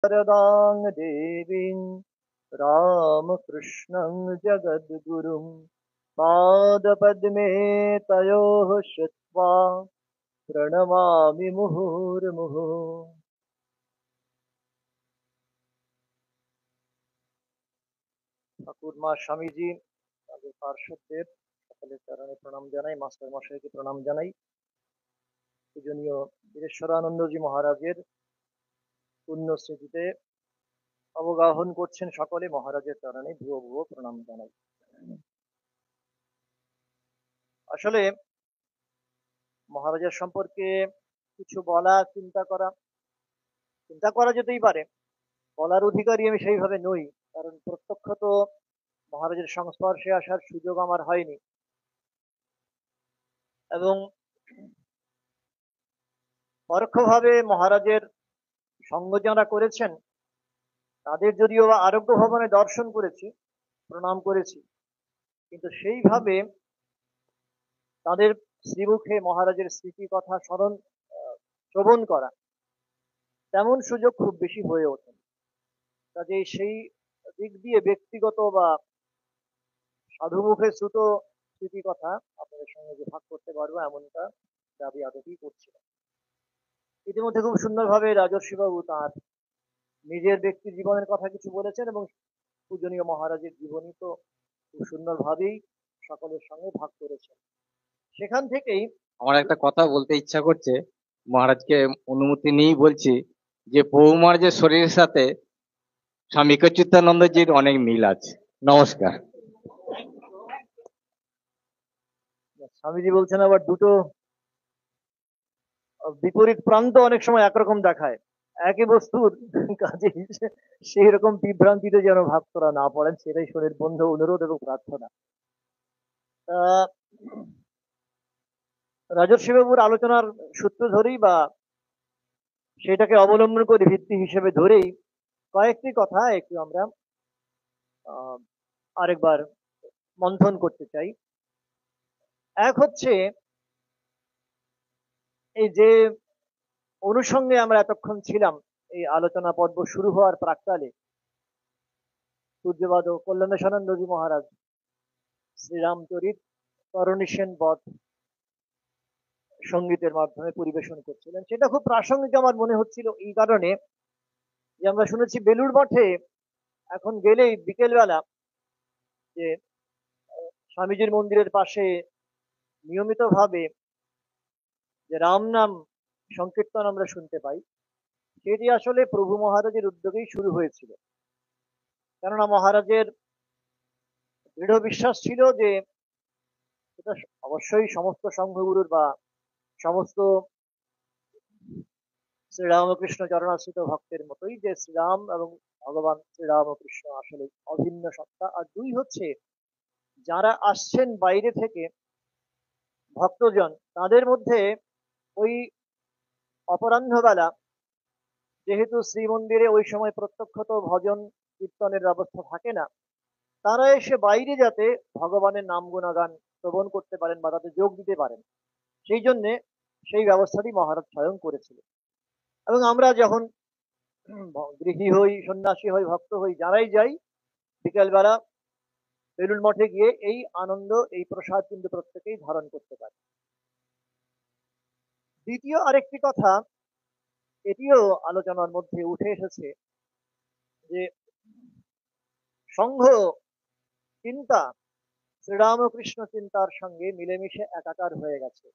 वरदां देवीं रामकृष्णं जगद्गुरुं पादपद्मे तयोः श्रुत्वा प्रणमामि मुहुर्मुहुः। ঠাকুর মা স্বামীজি তাদের পার্শ্বদের সকলের চরণে প্রণাম জানাই, মাস্টার মশাইকে প্রণাম জানাই। পূজনীয় বীরেশ্বরানন্দজি মহারাজের পুণ্য স্মৃতিতে অবগাহন করছেন সকলে, মহারাজের চরণে ভুয়ো ভুয়ো প্রণাম জানাই। আসলে মহারাজের সম্পর্কে কিছু বলা, চিন্তা করা যেতেই পারে, বলার অধিকারী আমি সেইভাবে নই, কারণ প্রত্যক্ষত মহারাজের সংস্পর্শে আসার সুযোগ আমার হয়নি, এবং পরোক্ষভাবে মহারাজের সঙ্গ যারা করেছেন তাদের যদিও বা আরোগ্য ভবনে দর্শন করেছি, প্রণাম করেছি, কিন্তু সেইভাবে তাদের শ্রীমুখে মহারাজের স্মৃতি কথা শ্রবণ করা তেমন সুযোগ খুব বেশি হয়ে ওঠে। কাজেই সেই দিক দিয়ে ব্যক্তিগত বা সাধুমুখে শ্রুত স্মৃতি কথা আপনাদের সঙ্গে যে ভাগ করতে পারবো এমনটা দাবি আদতেই করছিল। ইতিমধ্যে খুব সুন্দরভাবে রাজর্ষি বাবু তাঁর নিজের ব্যক্তি জীবনের কথা কিছু বলেছেন, এবং পূজনীয় মহারাজের জীবনী তো খুব সুন্দরভাবেই সকলের সঙ্গে ভাগ করেছেন। সেখান থেকেই আমার একটা কথা বলতে ইচ্ছা করছে, মহারাজকে অনুমতি নিয়েই বলছি, যে বৌমার যে শরীরের সাথে স্বামী চিত্তানন্দজির অনেক মিল আছে। নমস্কার। স্বামীজি বলছেন আবার দুটো বিপরীত প্রান্ত অনেক সময় একরকম দেখায় একই বস্তুর কাজে, সেই রকম বিভ্রান্তিতে যেন ভাগ করা না পড়েন, সেটাই শরীর বন্ধু অনুরোধ এবং প্রার্থনা। রাজর্ষি বাবুর আলোচনার সূত্র ধরেই বা সেটাকে অবলম্বন করে ভিত্তি হিসেবে ধরেই কয়েকটি কথা একটু আমরা আরেকবার মন্থন করতে চাই। এক হচ্ছে এই যে অনুষঙ্গে আমরা এতক্ষণ ছিলাম, এই আলোচনা পর্ব শুরু হওয়ার প্রাক্কালে পূজ্যপাদ কল্যাণেশানন্দজি মহারাজ শ্রীরামচরিত তরণী সেন বধ সঙ্গীতের মাধ্যমে পরিবেশন করছিলেন। সেটা খুব প্রাসঙ্গিক আমার মনে হচ্ছিল এই কারণে যে আমরা শুনেছি বেলুড় মঠে এখন গেলেই বিকেলবেলা যে স্বামীজির মন্দিরের পাশে নিয়মিত ভাবে যে রাম নাম সংকীর্তন আমরা শুনতে পাই, সেটি আসলে প্রভু মহারাজের উদ্যোগেই শুরু হয়েছিল। কেননা মহারাজের দৃঢ় বিশ্বাস ছিল যে এটা অবশ্যই সমস্ত সংঘগুরুর বা সমস্ত শ্রীরামকৃষ্ণ চরণাশ্রিত ভক্তের মতোই, যে শ্রীরাম এবং ভগবান শ্রীরামকৃষ্ণ আসলে অভিন্ন সত্তা। আর দুই হচ্ছে, যারা আসছেন বাইরে থেকে ভক্তজন, তাদের মধ্যে ওই অপরাহ্নবেলা যেহেতু শ্রীমন্দিরে ওই সময় প্রত্যক্ষত ভজন কীর্তনের ব্যবস্থা থাকে না, তারা এসে বাইরে যাতে ভগবানের নাম গুণাগান শ্রবণ করতে পারেন বা তাতে যোগ দিতে পারেন, সেই জন্যে সেই ব্যবস্থাটি মহারাজ স্বয়ং করেছিল। এবং আমরা যখন গৃহী হই, সন্ন্যাসী হই, ভক্ত হই, যারাই যাই, বিকেলবেলা বেলুড় মঠে গিয়ে এই আনন্দ, এই প্রসাদ কিন্তু প্রত্যেকেই ধারণ করতে পারে। দ্বিতীয় আরেকটি কথা, এটিও আলোচনার মধ্যে উঠে এসেছে, যে সংঘ চিন্তা শ্রীরামকৃষ্ণ চিন্তার সঙ্গে মিলেমিশে একাকার হয়ে গেছে।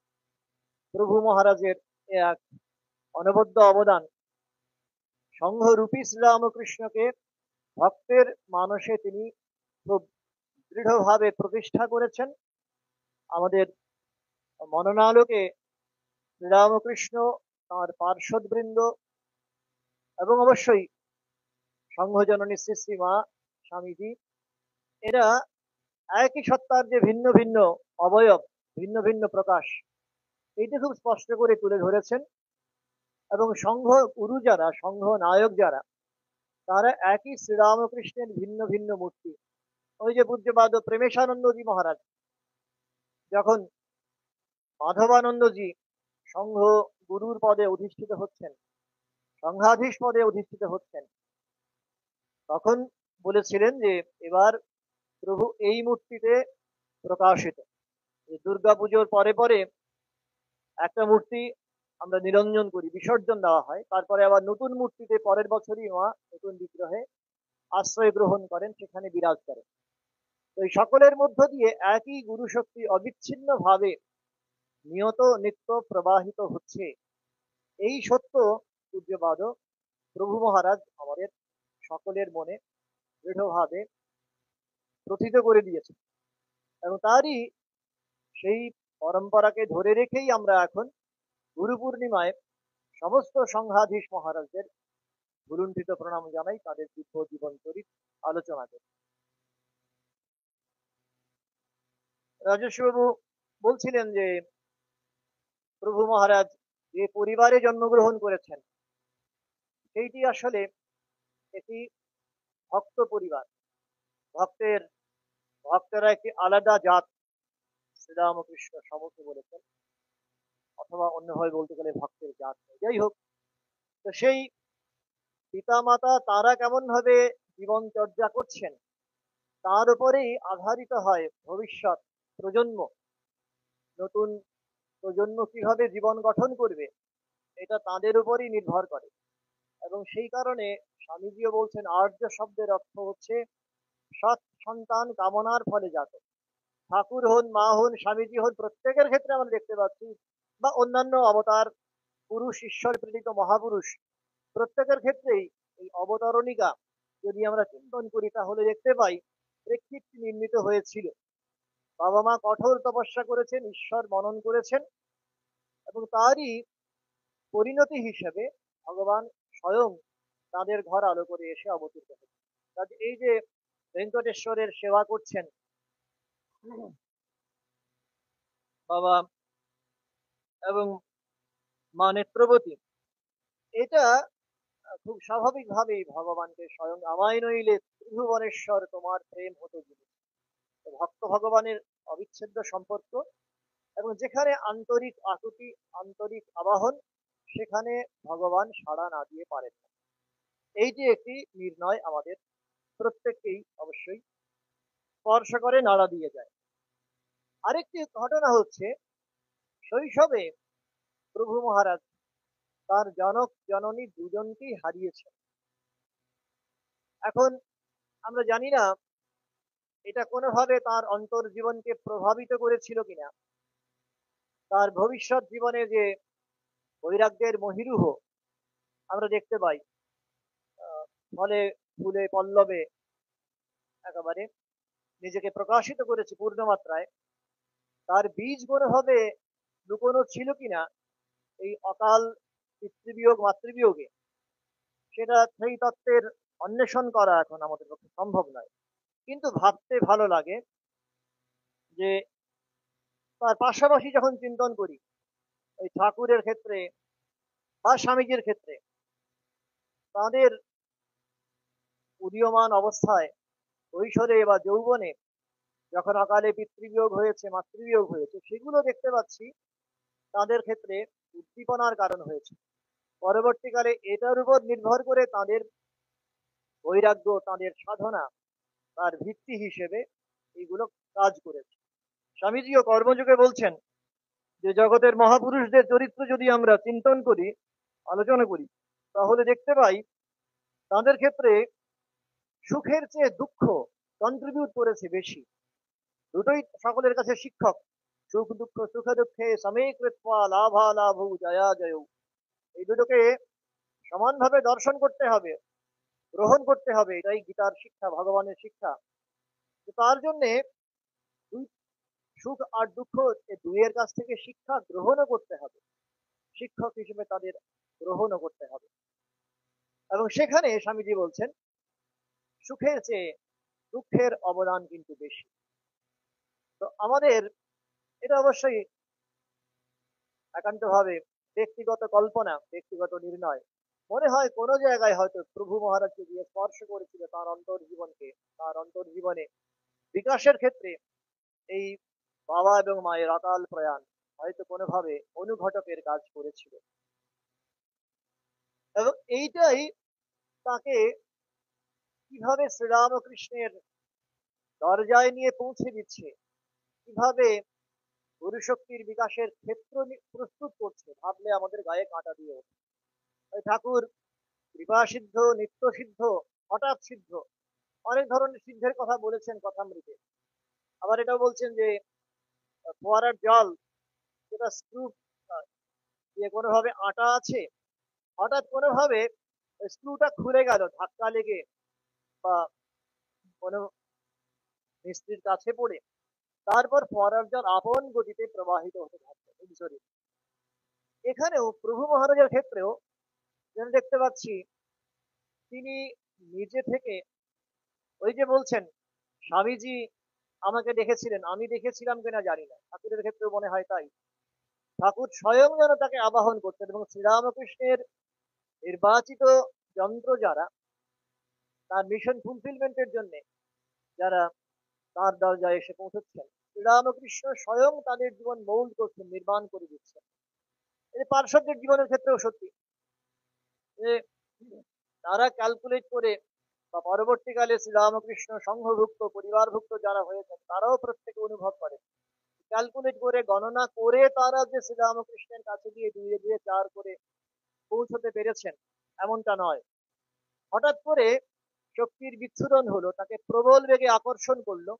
প্রভু মহারাজের এক অনবদ্য অবদান, সংঘরূপী শ্রীরামকৃষ্ণকে ভক্তের মানসে তিনি খুব দৃঢ়ভাবে প্রতিষ্ঠা করেছেন। আমাদের মননালোকে শ্রীরামকৃষ্ণ, তাঁর পার্শ্বদবৃন্দ এবং অবশ্যই সংঘজননী শ্রী শ্রী মা স্বামীজি, এরা একই সত্তার যে ভিন্ন ভিন্ন অবয়ব, ভিন্ন ভিন্ন প্রকাশ, এইটা খুব স্পষ্ট করে তুলে ধরেছেন। এবং সংঘ গুরু যারা, সংঘ নায়ক যারা, তারা একই শ্রীরামকৃষ্ণের ভিন্ন ভিন্ন মূর্তি। ওই যে পূজ্যপাদ প্রেমেশানন্দজি মহারাজ যখন মাধবানন্দজি সংঘ গুরুর পদে অধিষ্ঠিত হচ্ছেন, সংঘাধীশ পদে অধিষ্ঠিত হচ্ছেন, তখন বলেছিলেন যে এবার প্রভু এই মূর্তিতে প্রকাশিত। দুর্গা পুজোর পরে পরে একটা মূর্তি আমরা নিরঞ্জন করি, বিসর্জন দেওয়া হয়, তারপরে আবার নতুন মূর্তিতে পরের বছরই মা নতুন বিগ্রহে আশ্রয় গ্রহণ করেন, সেখানে বিরাজ করেন। তো এই সকলের মধ্য দিয়ে একই গুরু শক্তি অবিচ্ছিন্ন ভাবে নিয়ত নিত্য প্রবাহিত হচ্ছে, এই সত্য পূজ্যপাদ প্রভু মহারাজ আমাদের সকলের মনে দৃঢ়ভাবে প্রথিত করে দিয়েছেন। এবং তারই সেই পরম্পরাকে ধরে রেখেই আমরা এখন গুরু পূর্ণিমায় সমস্ত সংঘাধীশ মহারাজদের ভুলুণ্ঠিত প্রণাম জানাই, তাদের দিব্য জীবন চরিত আলোচনা করি। রাজস্ববাবু বলছিলেন যে প্রভু মহারাজ যে পরিবারে জন্মগ্রহণ করেছেন সেইটি আসলে একটি ভক্ত পরিবার। ভক্তের ভক্তেরা একটি আলাদা জাত, শ্রীরামকৃষ্ণ সমকে বলেছেন, অথবা অন্যভাবে বলতে গেলে ভক্তের জাত নেই। যাই হোক, তো সেই পিতা মাতা তারা কেমন ভাবে জীবন চর্যা করছেন তার উপরেই আধারিত হয় ভবিষ্যৎ প্রজন্ম। নতুন প্রজন্ম কিভাবে জীবন গঠন করবে এটা তাদের উপরই নির্ভর করে। এবং সেই কারণে স্বামীজিও বলছেন আর্য শব্দের অর্থ হচ্ছে সৎ সন্তান কামনার ফলে জাত। ঠাকুর হন, মা হন, স্বামীজি হন, প্রত্যেকের ক্ষেত্রে আমরা দেখতে পাচ্ছি, বা অন্যান্য অবতার পুরুষ, ঈশ্বর প্রেরিত মহাপুরুষ, প্রত্যেকের ক্ষেত্রেই এই অবতরণিকা যদি আমরা চিন্তন করি তাহলে দেখতে পাই প্রেক্ষিতটি নির্মিত হয়েছিল। বাবা মা কঠোর তপস্যা করেছেন, ঈশ্বর মনন করেছেন, এবং তারই পরিণতি হিসেবে ভগবান স্বয়ং তাদের ঘর আলো করে এসে অবতীর্ণ হয়েছেন। কাজে এই যে ভেঙ্কটেশ্বরের সেবা করছেন বাবা এবং মা নেত্রবতী, এটা খুব স্বাভাবিকভাবেই ভগবানকে স্বয়ং আমায় নইলে ত্রিভুবনেশ্বর তোমার প্রেম হতো জিনিস। ভক্ত ভগবানের অবিচ্ছেদ্য সম্পর্ক, এবং যেখানে আন্তরিক আকুতি, আন্তরিক আবাহন, সেখানে ভগবান সাড়া না দিয়ে পারেন না। এইটি একটি নির্ণয় আমাদের প্রত্যেককেই অবশ্যই স্পর্শ করে, নাড়া দিয়ে যায়। আরেকটি ঘটনা হচ্ছে শৈশবে প্রভু মহারাজ তার জনক জননী দুজনকেই হারিয়েছেন। এখন আমরা জানি না এটা কোনোভাবে তার অন্তর্জীবনকে প্রভাবিত করেছিল কিনা, তার ভবিষ্যৎ জীবনে যে বৈরাগ্যের মহিরুহ আমরা দেখতে পাই, ফলে ফুলে পল্লবে একেবারে নিজেকে প্রকাশিত করেছে পূর্ণমাত্রায়, তার বীজ কোনোভাবে লুকোনো ছিল কিনা এই অকাল পিতৃবিয়োগ মাতৃবিয়োগে, সেটা সেই তত্ত্বের অন্বেষণ করা এখন আমাদের পক্ষে সম্ভব নয়। কিন্তু ভাবতে ভালো লাগে যে তার পাশাপাশি যখন চিন্তন করি ওই ঠাকুরের ক্ষেত্রে বা স্বামীজির ক্ষেত্রে, তাদের উদীয়মান অবস্থায় কৈশোরে বা যৌবনে যখন অকালে পিতৃবিয়োগ হয়েছে, মাতৃবিয়োগ হয়েছে, সেগুলো দেখতে পাচ্ছি তাদের ক্ষেত্রে উদ্দীপনার কারণ হয়েছে। পরবর্তীকালে এটার উপর নির্ভর করে তাদের বৈরাগ্য, তাদের সাধনা, তার ভিত্তি হিসেবে এইগুলো কাজ করেছে। স্বামীজিও কর্মযোগে বলছেন যে জগতের মহাপুরুষদের চরিত্র যদি আমরা চিন্তন করি, আলোচনা করি, তাহলে দেখতে পাই তাদের ক্ষেত্রে সুখের চেয়ে দুঃখ কন্ট্রিবিউট করেছে বেশি। দুটোই সকলের কাছে শিক্ষক। সুখ দুঃখ, সুখ দুঃখে সমে কৃত্বা লাভা লাভ জয়া জয়, এই দুটোকে সমানভাবে দর্শন করতে হবে, গ্রহণ করতে হবে, এটাই গীতার শিক্ষা, ভগবানের শিক্ষা। তার জন্যে সুখ আর দুঃখ এই দুইয়ের কাছ থেকে শিক্ষা গ্রহণও করতে হবে, শিক্ষক হিসেবে তাদের গ্রহণও করতে হবে। এবং সেখানে স্বামীজি বলছেন সুখের চেয়ে দুঃখের অবদান কিন্তু বেশি। তো আমাদের এটা অবশ্যই একান্তভাবে ব্যক্তিগত কল্পনা, ব্যক্তিগত নির্ণয়। মনে হয় কোনো জায়গায় হয়তো প্রভু মহারাজকে দিয়ে স্পর্শ করেছিল তার অন্তর্জীবনকে, তার অন্তর্জীবনে বিকাশের ক্ষেত্রে এই বাবা এবং মায়ের অকাল প্রয়াণ হয়তো কোনোভাবে অনুঘটকের কাজ করেছিল। এবং এইটাই তাকে কিভাবে শ্রীরামকৃষ্ণের দরজায় নিয়ে পৌঁছে দিচ্ছে, কিভাবে গুরুশক্তির বিকাশের ক্ষেত্র প্রস্তুত করছে, ভাবলে আমাদের গায়ে কাঁটা দিয়ে ওঠে। তাই ঠাকুর কৃপা সিদ্ধ, নিত্য সিদ্ধ, হঠাৎ সিদ্ধ, অনেক ধরনের সিদ্ধের কথা বলেছেন কথামৃতে। আবার এটাও বলছেন যে ফোয়ারার জল যেটা স্ক্রু দিয়ে কোনোভাবে আটা আছে, হঠাৎ কোনোভাবে স্ক্রুটা খুলে গেল ধাক্কা লেগে বা কোনো মিস্ত্রির কাছে পড়ে, তারপর ফোয়ারার জল আপন গতিতে প্রবাহিত হতে থাকবে শরীর। এখানেও প্রভু মহারাজের ক্ষেত্রেও যেন দেখতে পাচ্ছি, তিনি নিজে থেকে ওই যে বলছেন স্বামীজি আমাকে দেখেছিলেন, আমি দেখেছিলাম কিনা জানি না, ঠাকুরের ক্ষেত্রেও মনে হয় তাই। ঠাকুর স্বয়ং যেন তাকে আবাহন করতেন এবং শ্রীরামকৃষ্ণের নির্বাচিত যন্ত্র যারা, তার মিশন ফুলফিলমেন্টের জন্য যারা তার দরজায় এসে পৌঁছচ্ছেন, শ্রীরামকৃষ্ণ স্বয়ং তাদের জীবন মৌল করছেন, নির্মাণ করে দিচ্ছেন। এই পার্শ্বদের জীবনের ক্ষেত্রেও সত্যি যে তারা ক্যালকুলেট করে বা পরবর্তীকালে শ্রীরামকৃষ্ণ সংঘভুক্ত পরিবারভুক্ত যারা হয়েছেন তারাও প্রত্যেকে অনুভব করে, ক্যালকুলেট করে গণনা করে তারা যে শ্রীরামকৃষ্ণের কাছে গিয়ে দুয়ে দুয়ে চার করে পৌঁছতে পেরেছেন এমনটা নয়। হঠাৎ করে শক্তির বিচ্ছুরণ হলো, তাকে প্রবল বেগে আকর্ষণ করলো,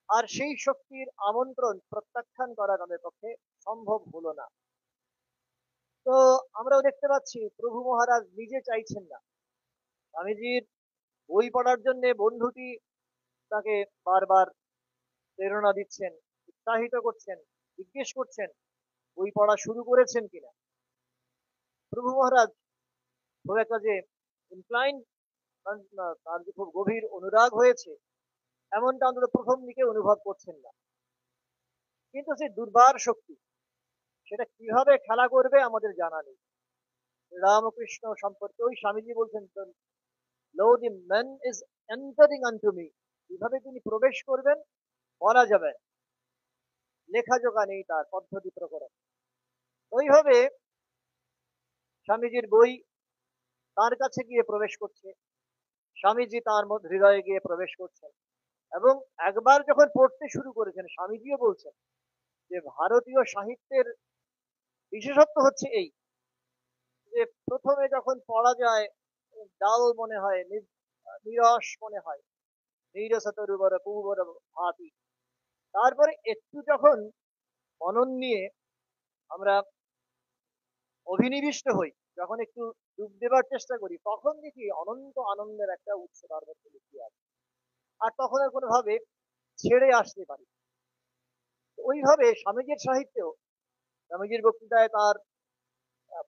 আর সেই শক্তির আমন্ত্রণ প্রত্যাখ্যান করা তাদের পক্ষে সম্ভব হলো না। তো আমরাও দেখতে পাচ্ছি প্রভু মহারাজ নিজে চাইছেন না, স্বামীজির বই পড়ার জন্য বন্ধুটি তাকে বারবার প্রেরণা দিচ্ছেন, উৎসাহিত করছেন, জিজ্ঞেস করছেন বই পড়া শুরু করেছেন কিনা। প্রভু মহারাজ খুব একটা যে ইনক্লাইন, তার যে খুব গভীর অনুরাগ হয়েছে এমনটা অন্তত প্রথম দিকে অনুভব করছেন না। কিন্তু সেই দুর্বার শক্তি সেটা কিভাবে খেলা করবে আমাদের জানা নেই। রামকৃষ্ণ সম্পর্কে ওই স্বামীজি বলছেন, lo the man is entering unto me, কিভাবে তিনি প্রবেশ করবেন বলা যাবে, লেখা জোকা নেই তার পদ্ধতি প্রকরণ। ওইভাবে স্বামীজির বই তার কাছে গিয়ে প্রবেশ করছে, স্বামীজি তার মধ্যে হৃদয়ে গিয়ে প্রবেশ করছেন। এবং একবার যখন পড়তে শুরু করেছেন, স্বামীজিও বলছেন যে ভারতীয় সাহিত্যের বিশেষত্ব হচ্ছে এই যে প্রথমে যখন পড়া যায় ডাল মনে হয়, নিরস মনে হয়, নীরসতরুবর পুবর ভাতি, তারপরে একটু যখন মনন নিয়ে আমরা অভিনিবিষ্ট হই, যখন একটু ডুব দেবার চেষ্টা করি, তখন দেখি অনন্ত আনন্দের একটা উৎস তার মধ্যে লুকিয়ে আছে, আর তখন আর কোনোভাবে ছেড়ে আসতে পারি। ওইভাবে স্বামীজির সাহিত্যেও, স্বামীজির বক্তৃতায়, তার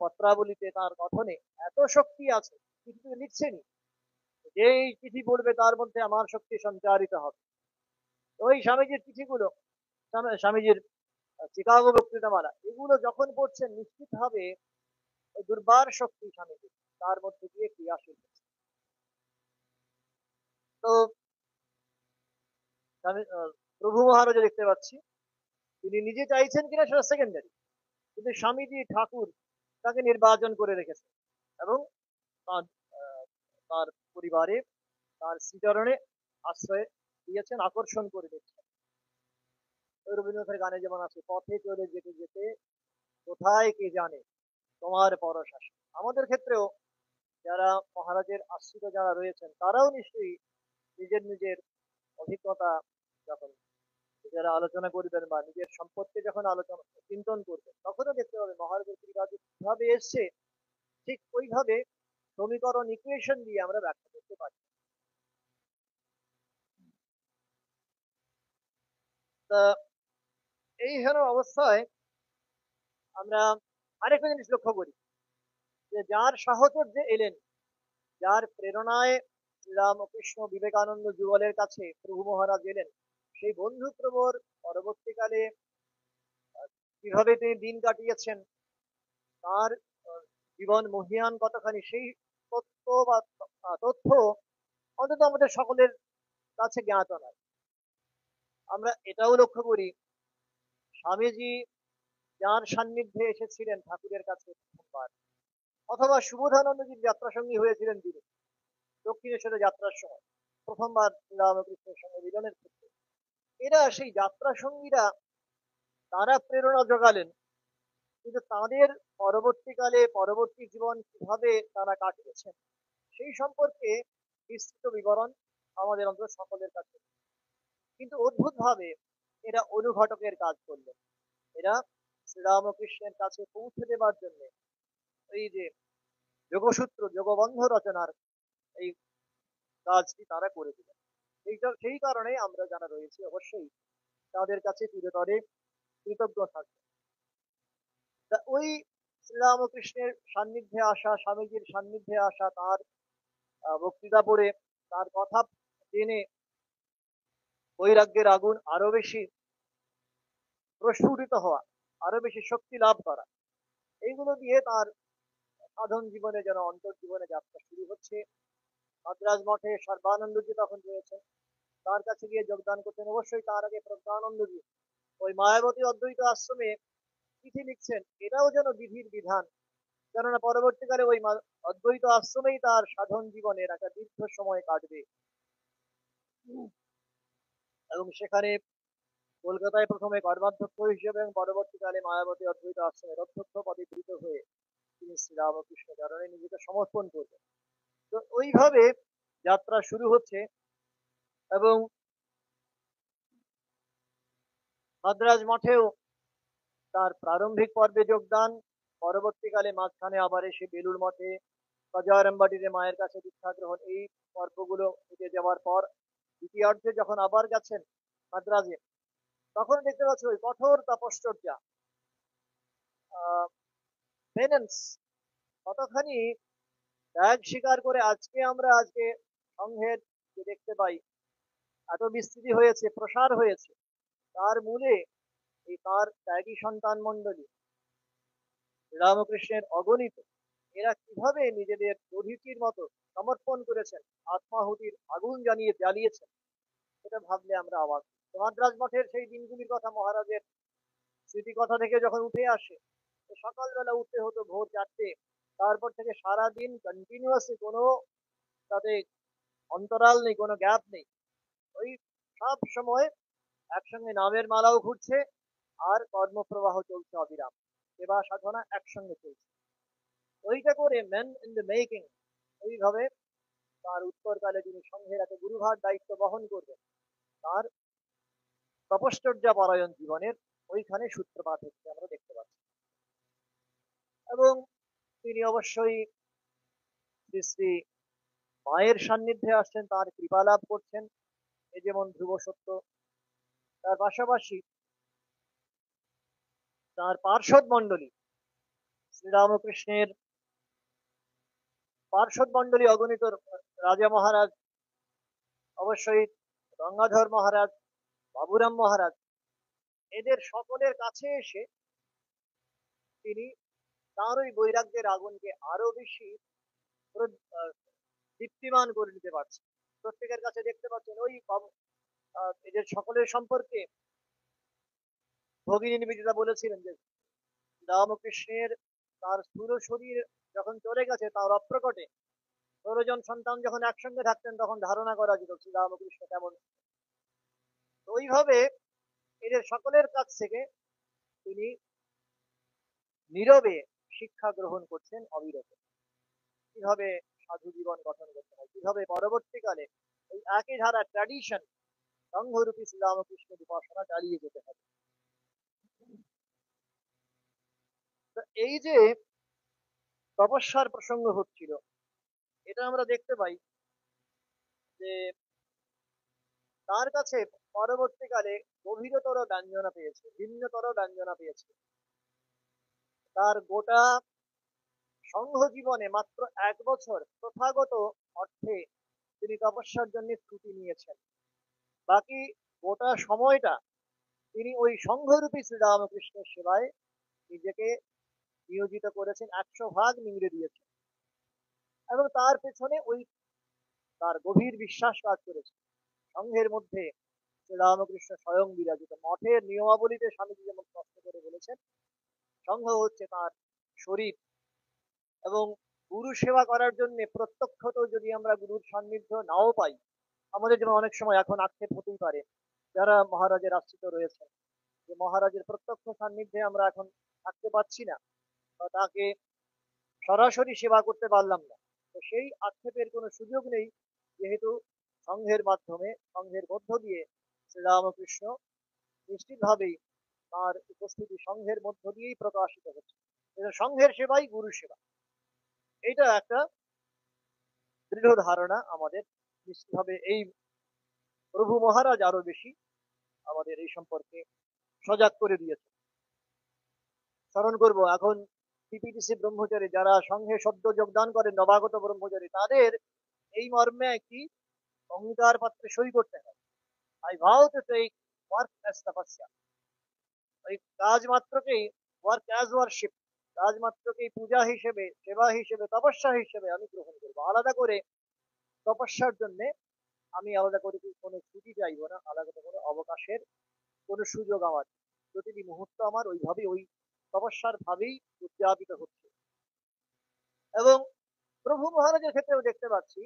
পত্রাবলিতে, তার কথনে এত শক্তি আছে, কিছু লিখছেনি, যেই চিঠি পড়বে তার মধ্যে আমার শক্তি সঞ্চারিত হবে। ওই স্বামীজির চিঠিগুলো, স্বামীজির চিকাগো বক্তৃতামালা, এগুলো যখন পড়ছেন নিশ্চিত হবে ওই দুর্বার শক্তি স্বামীজি তার মধ্যে দিয়ে ক্রিয়াশীল হচ্ছে। তো প্রভু মহারাজ দেখতে পাচ্ছি তিনি নিজে চাইছেন কিনা সেটা সেকেন্ডারি, কিন্তু স্বামীজি ঠাকুর তাকে নির্বাচন করে রেখেছেন এবং তার তার পরিবারে, তার শ্রীচরণে আশ্রয় দিয়েছেন, আকর্ষণ করে দিচ্ছেন। রবীন্দ্রনাথের গানে যেমন আছে, পথে চলে যেতে যেতে কোথায় কে জানে তোমার পরশ আসে। আমাদের ক্ষেত্রেও যারা মহারাজের আশ্রিত যারা রয়েছেন তারাও নিশ্চয়ই নিজের নিজের অভিজ্ঞতা যখন নিজেরা আলোচনা করবেন বা নিজের সম্পর্কে যখন আলোচনা চিন্তন করবেন, তখনও দেখতে পাবে মহারাজের কৃপা কিভাবে এসছে, ঠিক ওইভাবে সমীকরণ ইকুয়েশন দিয়ে আমরা ব্যাখ্যা করতে পারি। তা এই হেন অবস্থায় আমরা আরেকটা জিনিস লক্ষ্য করি যে যার সাহচর্যে এলেন, যার প্রেরণায় শ্রীরামকৃষ্ণ বিবেকানন্দ যুগলের কাছে প্রভু মহারাজ এলেন, সেই বন্ধু প্রবর পরবর্তীকালে কিভাবে তিনি দিন কাটিয়েছেন, তার জীবন মহিয়ান কতখানি, সেই তথ্য বা তথ্য অন্তত আমাদের সকলের কাছে জ্ঞাত নয়। আমরা এটাও লক্ষ্য করি স্বামীজি যার সান্নিধ্যে এসেছিলেন ঠাকুরের কাছে প্রথমবার, অথবা সুবোধানন্দজির যাত্রা সঙ্গী হয়েছিলেন তিনি দক্ষিণেশ্বরে যাত্রার সময় প্রথমবার রামকৃষ্ণের সঙ্গে মিলনের ক্ষেত্রে। এরা সেই যাত্রা সঙ্গীরা, তারা প্রেরণা জোগালেন, কিন্তু তাদের পরবর্তীকালে পরবর্তী জীবন কিভাবে তারা কাটিয়েছেন সেই সম্পর্কে বিস্তৃত বিবরণ আমাদের অন্তত সকলের কাছে। কিন্তু অদ্ভুত ভাবে এরা অনুঘটকের কাজ করলেন। এরা শ্রীরামকৃষ্ণের কাছে পৌঁছে দেবার জন্য এই যে যোগসূত্র যোগবন্ধ রচনার এই কাজটি তারা করে দিলেন। সেই কারণে আমরা যারা রয়েছি অবশ্যই তাদের কাছে চিরতরে কৃতজ্ঞ থাকবো। তা ওই শ্রীরামকৃষ্ণের সান্নিধ্যে আসা, স্বামীজির সান্নিধ্যে আসা, তার বক্তৃতা পড়ে, তার কথা জেনে বৈরাগ্যের আগুন আরো বেশি প্রস্ফুটিত হওয়া, আরো বেশি শক্তি লাভ করা, এইগুলো দিয়ে তার সাধন জীবনে যেন অন্তর্জীবনে যাত্রা শুরু হচ্ছে। মাদ্রাজ মঠে সর্বানন্দজি তখন রয়েছেন, তার কাছে গিয়ে যোগদান করতেন। অবশ্যই তার আগে প্রজ্ঞানন্দজি ওই মায়াবতী অদ্বৈত আশ্রমে চিঠি লিখছেন, এটাও যেন বিধির বিধান, কেননা পরবর্তীকালে ওই অদ্বৈত আশ্রমেই তার সাধন জীবনের একটা দীর্ঘ সময় কাটবে এবং সেখানে কলকাতায় প্রথমে কর্মাধ্যক্ষ হিসেবে এবং পরবর্তীকালে মায়াবতী অদ্বৈত আশ্রমের অধ্যক্ষ পদে গৃহীত হয়ে তিনি শ্রীরামকৃষ্ণ চরণে নিজেকে সমর্পণ করবেন। তো ওইভাবে যাত্রা শুরু হচ্ছে এবং মাদ্রাজ মঠেও তার প্রারম্ভিক পর্বে যোগদান, পরবর্তীকালে মাঝখানে আবার এসে বেলুড় মঠে রাজারামবাটিতে মায়ের কাছে দীক্ষা গ্রহণ, এই পর্বগুলো কেটে যাওয়ার পর দ্বিতীয়ার্ধে যখন আবার গেছেন মাদ্রাজে, তখন দেখতে পাচ্ছি ওই কঠোর তপশ্চর্যা, পেনেন্স, কতখানি ত্যাগ স্বীকার করে আজকে সংঘের যে দেখতে পাই এত বিস্তৃতি হয়েছে, প্রসার হয়েছে, তার মূলে এই তার ত্যাগী সন্তান মন্ডলী রামকৃষ্ণের অগণিত, এরা কিভাবে নিজেদের দধিচির মতো সমর্পণ করেছেন, আত্মাহুতির আগুন জ্বালিয়েছেন, এটা ভাবলে আমরা অবাক। মাদ্রাজ মঠের সেই দিনগুলির কথা মহারাজের স্মৃতি কথা থেকে যখন উঠে আসে, সকালবেলা উঠতে হতো ভোর 4টে, তারপর থেকে সারাদিন কন্টিনিউয়াসলি কোনো তাতে অন্তরাল নেই, কোনো গ্যাপ নেই, ওই সব সময় একসঙ্গে নামের মালাও ঘুরছে আর কর্মপ্রবাহ চলছে অবিরাম, সেবা সাধনা একসঙ্গে চলছে। ওইটা করে ম্যান ইন দ্য মেকিং, ওইভাবে তার উত্তরকালে যিনি সংঘের এত গুরুভার দায়িত্ব বহন করবেন, তার তপশ্চর্যা পরায়ণ জীবনের ওইখানে সূত্রপাত হচ্ছে আমরা দেখতে পাচ্ছি। এবং তিনি অবশ্যই শ্রী শ্রী মায়ের সান্নিধ্যে আসছেন, তার কৃপা লাভ করছেন, এ যেমন ধ্রুব সত্য। তার পাশাপাশি তার পার্ষদ মন্ডলী, শ্রীরামকৃষ্ণের পার্ষদ মন্ডলী অগণিত, রাজা মহারাজ, অবশ্যই গঙ্গাধর মহারাজ, বাবুরাম মহারাজ, এদের সকলের কাছে এসে তিনি তার ওই বৈরাগ্যের আগুনকে আরো বেশি দীপ্তিমান করে নিতে পারছেন। প্রত্যেকের কাছে দেখতে পাচ্ছেন ওই এদের সকলের সম্পর্কে ভগিনী নিবেদিতা বলেছিলেন যে রামকৃষ্ণের তার স্থূল শরীর যখন চলে গেছে, তার অপ্রকটে 16 জন সন্তান যখন একসঙ্গে থাকতেন তখন ধারণা করা যেত শ্রী রামকৃষ্ণ কেমন। ওইভাবে এদের সকলের কাছ থেকে তিনি নীরবে শিক্ষা গ্রহণ করছেন অবিরত, কিভাবে সাধু জীবন গঠন করতে হয়, কিভাবে পরবর্তীকালে এই একই ধারা ট্র্যাডিশন সংঘরূপী শ্রীরামকৃষ্ণের উপাসনা চালিয়ে যেতে হবে। এই যে তপস্যার প্রসঙ্গ হচ্ছিল, এটা আমরা দেখতে পাই যে তার কাছে পরবর্তীকালে গভীরতর ব্যঞ্জনা পেয়েছে, ভিন্নতর ব্যঞ্জনা পেয়েছে। তার গোটা সংঘ জীবনে মাত্র 1 বছর প্রথাগত অর্থে তিনি তপস্যার জন্য ছুটি নিয়েছেন, বাকি গোটা সময়টা তিনি ওই সংঘরূপী শ্রীরামকৃষ্ণের সেবায় নিজেকে নিয়োজিত করেছেন, 100 ভাগ নিংড়ে দিয়েছেন। এবং তার পেছনে ওই তার গভীর বিশ্বাস কাজ করেছে। সংঘের মধ্যে শ্রীরামকৃষ্ণ স্বয়ং বিরাজিত, মঠের নিয়মাবলীতে স্বামীজি যেমন স্পষ্ট করে বলেছেন, সংঘ হচ্ছে তার শরীর, এবং গুরু সেবা করার জন্য প্রত্যক্ষত যদি আমরা গুরুর সান্নিধ্য নাও পাই, আমাদের যেমন অনেক সময় এখন আক্ষেপ হতেই পারে যারা মহারাজের আশ্রিত রয়েছেন, যে মহারাজের প্রত্যক্ষ সান্নিধ্যে আমরা এখন থাকতে পারছি না বা তাকে সরাসরি সেবা করতে পারলাম না। তো সেই আক্ষেপের কোনো সুযোগ নেই, যেহেতু সংঘের মাধ্যমে, সংঘের মধ্য দিয়ে শ্রীরামকৃষ্ণ নিশ্চিতভাবেই তার উপস্থিতি সংঘের মধ্য দিয়েই প্রকাশিত হচ্ছে। সংঘের সেবাই গুরু সেবা, এটা একটা দৃঢ় ধারণা আমাদের। নিশ্চিতভাবে এই প্রভু মহারাজ আরো বেশি আমাদের এই সম্পর্কে সজাগ করে দিয়েছে। স্মরণ করব এখন পিপিটিসি ব্রহ্মচারী যারা সংঘে সদ্য যোগদান করেন, নবাগত ব্রহ্মচারী, তাদের এই মর্মে একটি অঙ্গীকার পত্রে সই করতে হয়, I vow to take work as তপস্যা। ওই কাজ মাত্রকেই, ওয়ার্ক অ্যাজ ওয়ারশিপ, কাজ মাত্রকেই পূজা হিসেবে, সেবা হিসেবে, তপস্যা হিসেবে আমি গ্রহণ করবো। আলাদা করে তপস্যার জন্য আমি আলাদা করে কোনো ছুটি চাইবো না, আলাদা কোনো অবকাশের কোনো সুযোগ আমার, প্রতিটি মুহূর্ত আমার ওইভাবেই, ওই তপস্যার ভাবেই উদযাপিত হচ্ছে। এবং প্রভু মহারাজের ক্ষেত্রেও দেখতে পাচ্ছি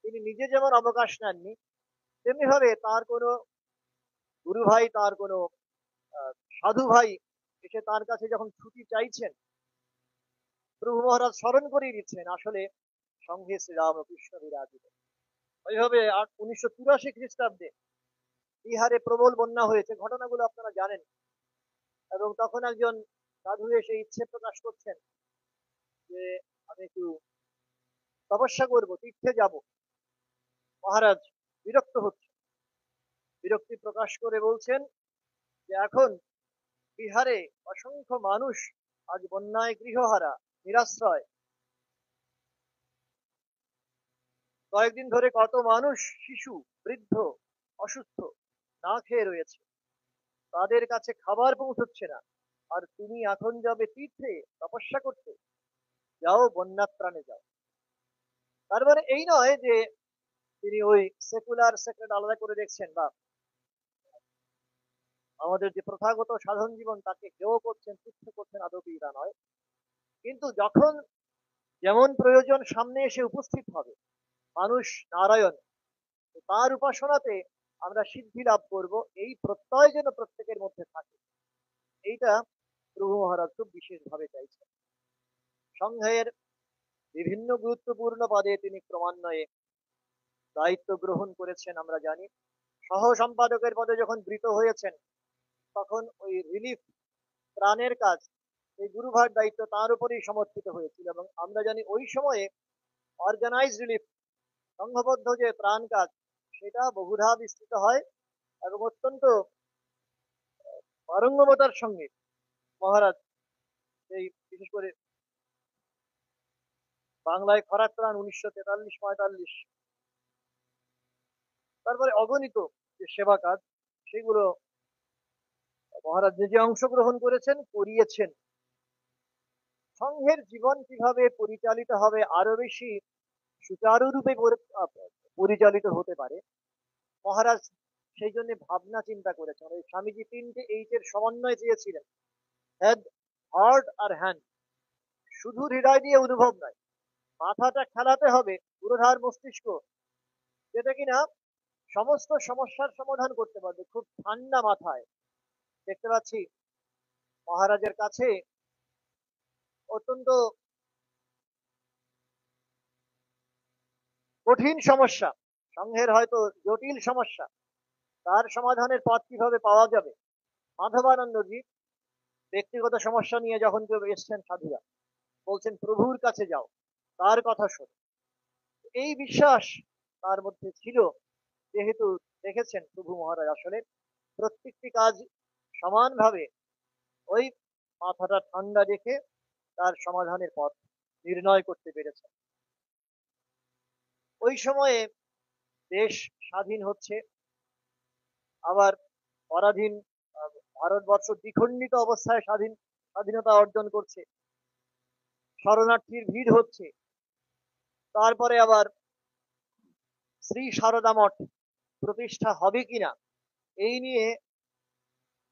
তিনি নিজে যেমন অবকাশ নেননি, তেমনি ভাবে তার কোনো গুরু ভাই, তার কোনো সাধু ভাই এসে তার কাছে যখন ছুটি চাইছেন, প্রভু মহারাজ স্মরণ করিয়ে দিচ্ছেন আসলে সংঘে শ্রীরামকৃষ্ণ বিরাজিত। ওইভাবে 1983 খ্রিস্টাব্দে বিহারে প্রবল বন্যা হয়েছে, ঘটনাগুলো আপনারা জানেন। এবং তখন একজন সাধু এসে ইচ্ছে প্রকাশ করছেন যে আমি একটু তপস্যা করবো, তীর্থে যাব। মহারাজ বিরক্ত হচ্ছে, বিরক্তি প্রকাশ করে বলছেন যে এখন বিহারে অসংখ্য মানুষ আজ বন্যায় গৃহহারা, নিরাশ্রয়। কয়েকদিন ধরে কত মানুষ, শিশু, বৃদ্ধ, অসুস্থ, না খেয়ে রয়েছে, তাদের কাছে খাবার পৌঁছচ্ছে না। আর তুমি এখন যাবে তীর্থে তপস্যা করতে? যাও, বন্যা ত্রাণে যাও। তার মানে এই নয় যে তিনি ওই সেকুলার সেক্রেট আলাদা করে দেখছেন বা আমাদের যে প্রথাগত সাধন জীবন তাকে হেয় করছেন, তুচ্ছ করছেন, আদৌ তা নয়। কিন্তু যখন যেমন প্রয়োজন সামনে এসে উপস্থিত হবে, মানুষ নারায়ণ, তার উপাসনাতে আমরা সিদ্ধি লাভ করব, এই প্রত্যয় যেন প্রত্যেকের মধ্যে থাকে, এইটা প্রভু মহারাজ খুব বিশেষভাবে চাইছেন। সংঘের বিভিন্ন গুরুত্বপূর্ণ পদে তিনি ক্রমান্বয়ে দায়িত্ব গ্রহণ করেছেন, আমরা জানি। সহ সম্পাদকের পদে যখন বৃত হয়েছেন, তখন ওই রিলিফ, ত্রাণের কাজ, এই গুরুভার দায়িত্ব তার উপরেই সমর্পিত হয়েছিল। এবং আমরা জানি ওই সময়ে অর্গানাইজ রিলিফ, সংঘবদ্ধ যে ত্রাণ কাজ, সেটা বহুধা বিস্তৃত হয় এবং অত্যন্ত পারঙ্গমতার সঙ্গে মহারাজ এই বিশেষ করে বাংলায় খরা ত্রাণ 1943-45, তারপরে অগণিত যে সেবা কাজ, সেগুলো মহারাজ নিজে অংশগ্রহণ করেছেন, করিয়েছেন। সংঘের জীবন কিভাবে পরিচালিত হবে, আরো বেশি সুচারুরূপে পরিচালিত হতে পারে, মহারাজ সেই জন্য ভাবনা চিন্তা করেছেন। ওই স্বামীজি 3টে এইচের সমন্বয় চেয়েছিলেন, হেড, হার্ট আর হ্যান্ড। শুধু হৃদয় দিয়ে অনুভব নয়, মাথাটা খেলাতে হবে, পুরোধার মস্তিষ্ক, যেটা কিনা সমস্ত সমস্যার সমাধান করতে পারবে খুব ঠান্ডা মাথায়। দেখতে পাচ্ছি মহারাজের কাছে অত্যন্ত কঠিন সমস্যা, সংঘের হয়তো জটিল সমস্যা, তার সমাধানের পথ কিভাবে পাওয়া যাবে। মাধবানন্দজি ব্যক্তিগত সমস্যা নিয়ে যখন কেউ এসছেন, সাধুরা বলছেন প্রভুর কাছে যাও, তার কথা শোনো। এই বিশ্বাস তার মধ্যে ছিল, যেহেতু দেখেছেন প্রভু মহারাজ আসলে প্রত্যেকটি কাজ সমানভাবে ওই মাথাটা ঠান্ডা রেখে তার সমাধানের পথ নির্ণয় করতে পেরেছেন। ওই সময়ে দেশ স্বাধীন হচ্ছে, আবার পরাধীন ভারতবর্ষ দ্বিখণ্ডিত অবস্থায় স্বাধীনতা অর্জন করছে, শরণার্থীর ভিড় হচ্ছে। তারপরে আবার শ্রী সারদা মঠ প্রতিষ্ঠা হবে কিনা, এই নিয়ে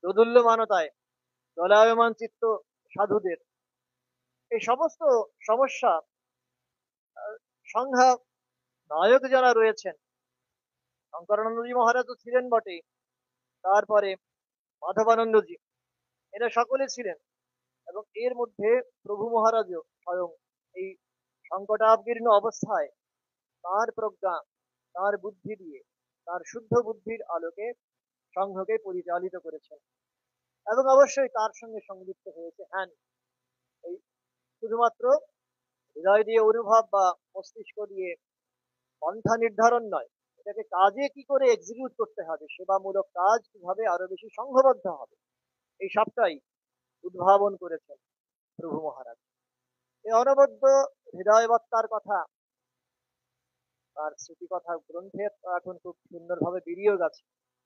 দোদুল্যমানতায় দোলায়মান চিত্ত সাধুদের এই সমস্ত সমস্যা সংঘা নায়ক যারা রয়েছেন, শঙ্করানন্দজি মহারাজ তো ছিলেন বটে, তারপরে মাধবানন্দজি, এরা সকলে ছিলেন। এবং এর মধ্যে প্রভু মহারাজও স্বয়ং এই সংকটাবতীর্ণ অবস্থায় তার প্রজ্ঞা, তার বুদ্ধি দিয়ে, তার শুদ্ধ বুদ্ধির আলোকে সংঘকে পরিচালিত করেছেন। এবং অবশ্যই তার সঙ্গে সংযুক্ত হয়েছে হ্যান এই শুধুমাত্র হৃদয় দিয়ে অনুভব বা মস্তিষ্ক দিয়ে পন্থা নির্ধারণ নয়, এটাকে কাজে কি করে এক্সিকিউট করতে হবে, সেবামূলক কাজ কিভাবে আরো বেশি সংঘবদ্ধ হবে, এই সবটাই উদ্ভাবন করেছেন প্রভু মহারাজ। এই অনবদ্য হৃদয়বত্তার কথা, তার স্মৃতি কথা গ্রন্থে এখন খুব সুন্দরভাবে বিরিয়ে গেছে।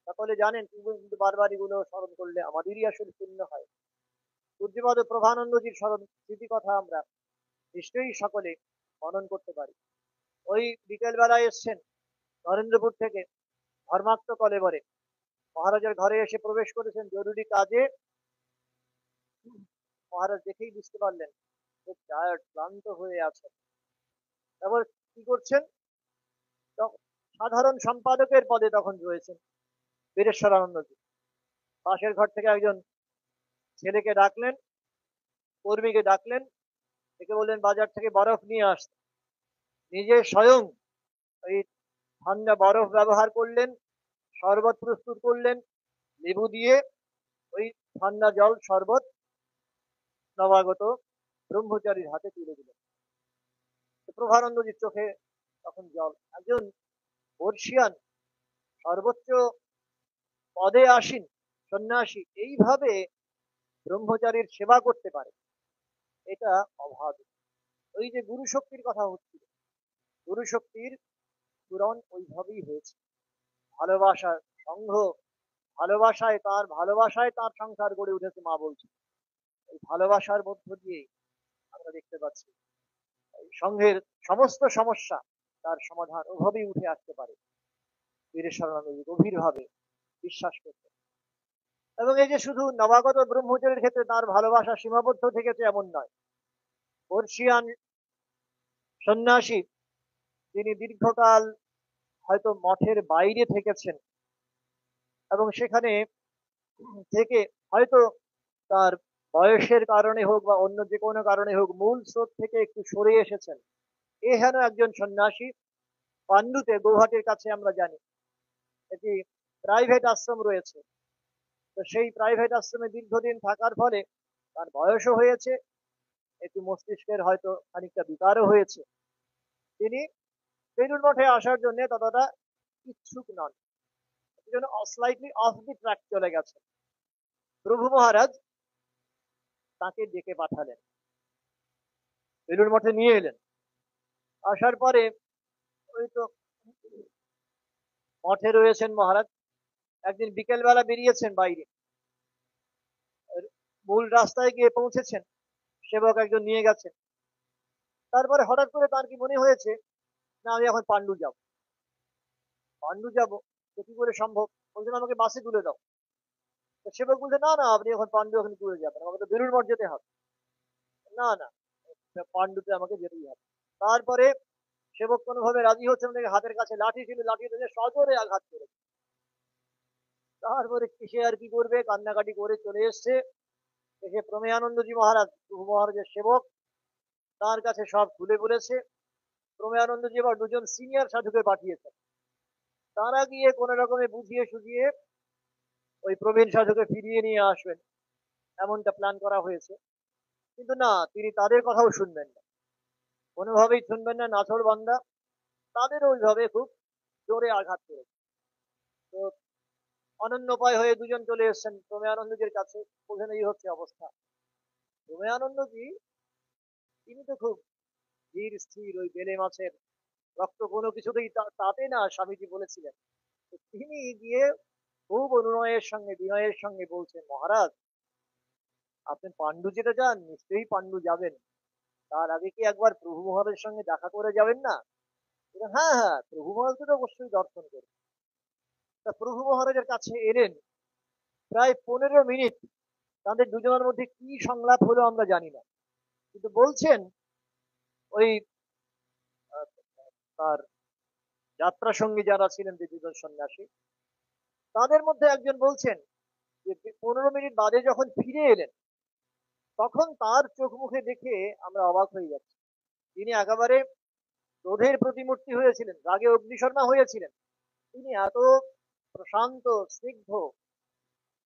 সকলে জানেন, কিন্তু বারবার এগুলো স্মরণ করলে আমাদেরই আসলে শূন্য হয়। পূজ্যপাদ প্রভানন্দজির স্মরণ স্মৃতি কথা আমরা নিশ্চয়ই সকলে মনন করতে পারি। ওই বিকেল বেলায় এসছেন নরেন্দ্রপুর থেকে ধর্মাক্ত কলেবরে, মহারাজের ঘরে এসে প্রবেশ করেছেন জরুরি কাজে। মহারাজ দেখেই বুঝতে পারলেন খুব টায়ার্ড, ক্লান্ত হয়ে আছেন। তারপর কি করছেন, সাধারণ সম্পাদকের পদে তখন রয়েছেন বীরেশ্বরানন্দজি। পাশের ঘর থেকে একজন ছেলেকে ডাকলেন, কর্মীকে ডাকলেন, ডেকে বললেন বাজার থেকে বরফ নিয়ে আসতে। নিজে স্বয়ং ওই ঠান্ডা বরফ ব্যবহার করলেন, শরবত প্রস্তুত করলেন, লেবু দিয়ে ওই ঠান্ডা জল শরবত নবাগত ব্রহ্মচারীর হাতে তুলে দিলেন। প্রভানন্দজির চোখে তখন জল। একজন বর্ষিয়ান, সর্বোচ্চ পদে আসীন সন্ন্যাসী এইভাবে ব্রহ্মচারীর সেবা করতে পারে, এটা অভাব। ওই যে গুরু শক্তির কথা হচ্ছিল, গুরু শক্তির পূরণ ওইভাবেই হয়েছে। ভালোবাসার সংঘ, ভালোবাসায় তার সংসার গড়ে উঠেছে মা বলছে। এই ভালোবাসার মধ্য দিয়ে আমরা দেখতে পাচ্ছি এই সংঘের সমস্ত সমস্যা তার সমাধান ওভাবেই উঠে আসতে পারে। বীরেশ্বরানন্দজি গভীর ভাবে বিশ্বাস করতেন। এবং এই যে শুধু নবাগত ব্রহ্মচারীর ক্ষেত্রে তার ভালোবাসা সীমাবদ্ধ থেকেছে এমন নয়। বর্ষিয়ান সন্ন্যাসী, তিনি দীর্ঘকাল হয়তো মঠের বাইরে থেকেছেন এবং সেখানে থেকে হয়তো তার বয়সের কারণে হোক বা অন্য যে কোনো কারণে হোক মূল স্রোত থেকে একটু সরে এসেছেন। এ হেন একজন সন্ন্যাসী পাণ্ডুতে, গৌহাটির কাছে আমরা জানি এটি প্রাইভেট আশ্রম রয়েছে। তো সেই প্রাইভেট আশ্রমে দীর্ঘদিন থাকার ফলে তার বয়সও হয়েছে, একটু মস্তিষ্কের হয়তো খানিকটা বিকারও হয়েছে। তিনি বেলুড় মঠে আসার জন্য ততটা ইচ্ছুক নন, জন্য স্লাইটলি অফ দি ট্র্যাক চলে গেছে। প্রভু মহারাজ তাকে ডেকে পাঠালেন, বেলুড় মঠে নিয়ে এলেন। আসার পরে ওই তো মঠে রয়েছেন মহারাজ, একদিন বিকেল বেলা বেরিয়েছেন বাইরে, মূল রাস্তায় গিয়ে পৌঁছেছেন, সেবক একজন নিয়ে গেছেন। তারপরে হঠাৎ করে তার কি মনে হয়েছে, না আমি এখন পাণ্ডু যাব। পাণ্ডু যাবো তো কি করে সম্ভব, বলছেন আমাকে বাসে তুলে দাও। তো সেবক বলছে না না, আপনি এখন পাণ্ডু এখন তুলে যাবেন, আমাকে তো বেলুড় মঠ যেতে হবে। না না, পাণ্ডুতে আমাকে যেতেই হবে। তারপরে সেবক কোনোভাবে রাজি হচ্ছে না, হাতের কাছে লাঠি ছিল, লাঠি থেকে সজোরে আঘাত করে। তারপরে কিসে আর কি করবে, কান্নাকাটি করে চলে এসছে। এসে প্রমেয়ানন্দজি মহারাজ, প্রভু মহারাজের সেবক, তার কাছে সব খুলে বলেছে। প্রমেয়ানন্দজি এবার দুজন সিনিয়র সাধুকে পাঠিয়েছেন, তারা গিয়ে কোন রকমে বুঝিয়ে সুঝিয়ে ওই প্রবীণ সাধুকে ফিরিয়ে নিয়ে আসবেন, এমনটা প্ল্যান করা হয়েছে। কিন্তু না, তিনি তাদের কথাও শুনবেন না, কোনোভাবেই শুনবেন না, নাছর বান্দা। তাদের ওইভাবে খুব জোরে আঘাত করেছে। তো অনন্যোপায় হয়ে দুজন চলে এসছেন প্রমেয়ানন্দজির কাছে, বলছেন এই হচ্ছে অবস্থা। প্রমেয়ানন্দজি তিনি তো খুব ধীর স্থির, ওই বেলে মাছের রক্ত কোনো কিছুতেই তাতে না, স্বামীজি বলেছিলেন। তিনি গিয়ে খুব অনুনয়ের সঙ্গে বিনয়ের সঙ্গে বলছেন, মহারাজ আপনি পাণ্ডু যেতে চান, নিশ্চয়ই পাণ্ডু যাবেন, তার আগে কি একবার প্রভু মহারাজের সঙ্গে দেখা করে যাবেন না? হ্যাঁ হ্যাঁ, প্রভু মহারাজকে তো অবশ্যই দর্শন করবেন। তা প্রভু মহারাজের কাছে এলেন, প্রায় 15 মিনিট তাদের দুজনের মধ্যে কি সংলাপ হলো আমরা জানি না। কিন্তু বলছেন ওই আহ, তার যাত্রা সঙ্গী যারা ছিলেন বিদুর সন্ন্যাসী, তাদের মধ্যে একজন বলছেন যে 15 মিনিট বাদে যখন ফিরে এলেন, তখন তার চোখ মুখে দেখে আমরা অবাক হয়ে যাচ্ছি। তিনি একেবারে ক্রোধের প্রতিমূর্তি হয়েছিলেন, রাগে অগ্নিশর্মা হয়েছিলেন। তিনি এত প্রশান্ত স্নিগ্ধ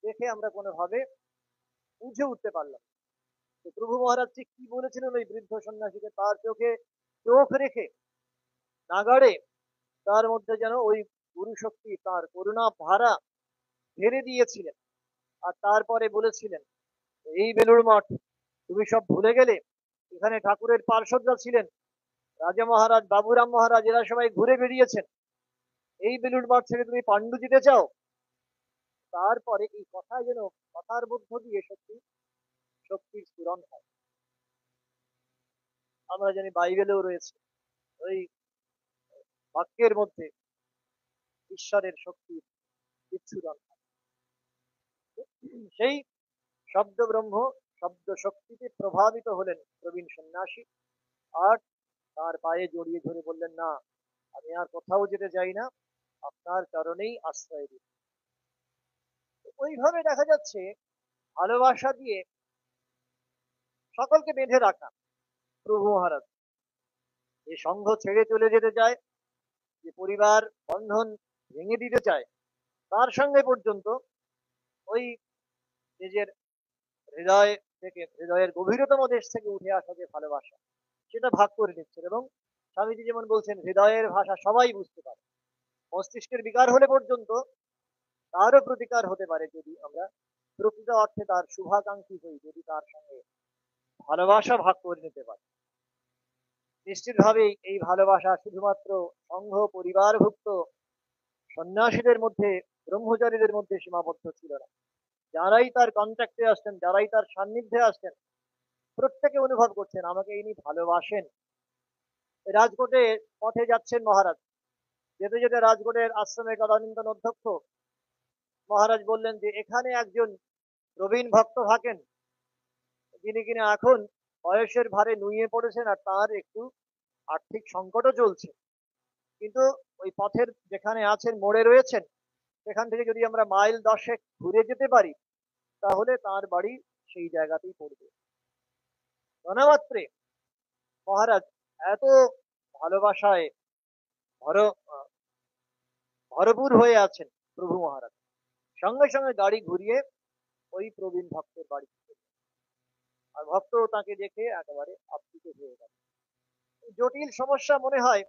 দেখে আমরা কোনোভাবে বুঝে উঠতে পারলাম না। তো প্রভু মহারাজ ঠিক কি বলেছিলেন ওই বৃদ্ধ সন্ন্যাসীকে, তার চোখে চোখ রেখে নাগাড়ে তার মধ্যে যেন ওই গুরু শক্তি, তার করুণা ধারা ঢেলে দিয়েছিলেন। আর তারপরে বলেছিলেন, এই বেলুড় মঠ তুমি সব ভুলে গেলে? এখানে ঠাকুরের পার্ষদরা ছিলেন, রাজা মহারাজ, বাবুরাম মহারাজ, এরা সবাই ঘুরে বেরিয়েছেন। এই বেলুড় মঠ ছেড়ে তুমি পাণ্ডু যেতে চাও? তারপরে এই কথা যেন কথার মধ্য দিয়ে সত্যি শক্তির স্ফুরণ হয়। আমরা জানি বাইবেলেও রয়েছে ওই বাক্যের মধ্যে ঈশ্বরের শক্তির বিচ্ছুরণ হয়। সেই শব্দ ব্রহ্ম, শব্দ শক্তিতে প্রভাবিত হলেন প্রবীণ সন্ন্যাসী, আর তার পায়ে জড়িয়ে ধরে বললেন, না, আমি আর কোথাও যেতে চাই না, আপনার চরণেই আশ্রয় দিই। ওইভাবে দেখা যাচ্ছে ভালোবাসা দিয়ে সকলকে বেঁধে রাখা প্রভু মহারাজ। যে সংঘ ছেড়ে চলে যেতে চায়, যে পরিবার বন্ধন ভেঙে দিতে চায়, তার সঙ্গে পর্যন্ত ওই নিজের হৃদয় থেকে, হৃদয়ের গভীরতম দেশ থেকে উঠে আসা যে ভালোবাসা, সেটা ভাগ করে নিচ্ছেন। এবং স্বামীজি যেমন বলছেন, হৃদয়ের ভাষা সবাই বুঝতে পারে। মস্তিষ্কের বিকার হলে পর্যন্ত তারও প্রতিকার হতে পারে যদি আমরা প্রকৃত অর্থে তার শুভাকাঙ্ক্ষী হই, যদি তার সঙ্গে ভালোবাসা ভাগ করে নিতে পারি। নিশ্চিতভাবেই এই ভালোবাসা শুধুমাত্র সংঘ পরিবারভুক্ত সন্ন্যাসীদের মধ্যে, ব্রহ্মচারীদের মধ্যে সীমাবদ্ধ ছিল না। যারাই তার কন্ট্যাক্টে আসছেন, যারাই তার সান্নিধ্যে আসছেন, প্রত্যেকে অনুভব করছেন আমাকে ইনি ভালোবাসেন। রাজকোটে পথে যাচ্ছেন মহারাজ, যেতে যেতে রাজকোটের আশ্রমের তদানীন্তন অধ্যক্ষ মহারাজ বললেন যে এখানে একজন প্রবীণ ভক্ত থাকেন, যিনি কিনা এখন বয়সের ভারে নুয়ে পড়েছেন, আর তার একটু আর্থিক সংকটও চলছে। কিন্তু ওই পথের যেখানে আছেন, মোড়ে রয়েছেন, সেখান থেকে যদি আমরা মাইল 10 ঘুরে যেতে পারি, তাহলে তার বাড়ি সেই জায়গাতেই পড়বে। জনমাত্রে মহারাজ এত ভালোবাসায় ভর ভরপুর হয়ে আছেন প্রভু মহারাজ, সঙ্গে সঙ্গে গাড়ি ঘুরিয়ে ওই প্রবীণ ভক্তের বাড়ি, আর ভক্ত তাকে দেখে একেবারে আপ্লুত হয়ে গেল। জটিল সমস্যা মনে হয়